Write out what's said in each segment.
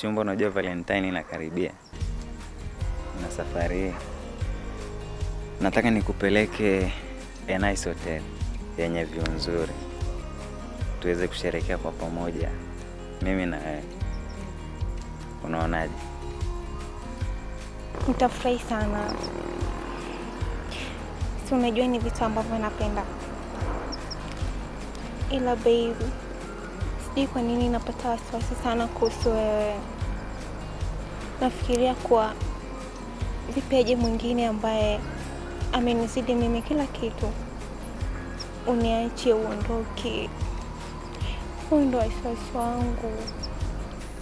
Mchumba, unajua Valentine inakaribia. Na safari hii nataka nikupeleke a nice hotel yenye view nzuri. Tuweze kusherehekea kwa pamoja, mimi na wewe. Unaonaje? Nitafurahi sana. Si unajua ni vitu ambavyo napenda. Ila baby, sijui kwa nini napata wasiwasi sana kuhusu wewe. Nafikiria kuwa vipi aje mwingine ambaye amenizidi mimi kila kitu, uniachie uondoke. Huo ndo wasiwasi wangu.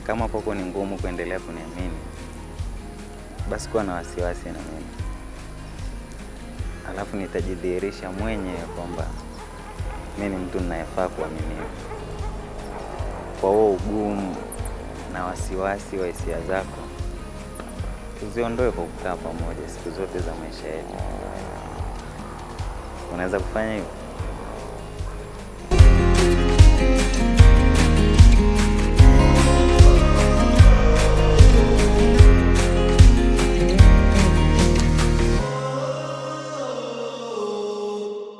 Kama kwako ni ngumu kuendelea kuniamini, basi kuwa na wasiwasi na mimi. Alafu nitajidhihirisha mwenyewe kwamba mimi ni mtu ninayefaa kuaminiwa. Kwa huo ugumu na wasiwasi wa hisia zako, tuziondoe kwa kukaa pamoja siku zote za maisha yetu. Unaweza kufanya hivyo?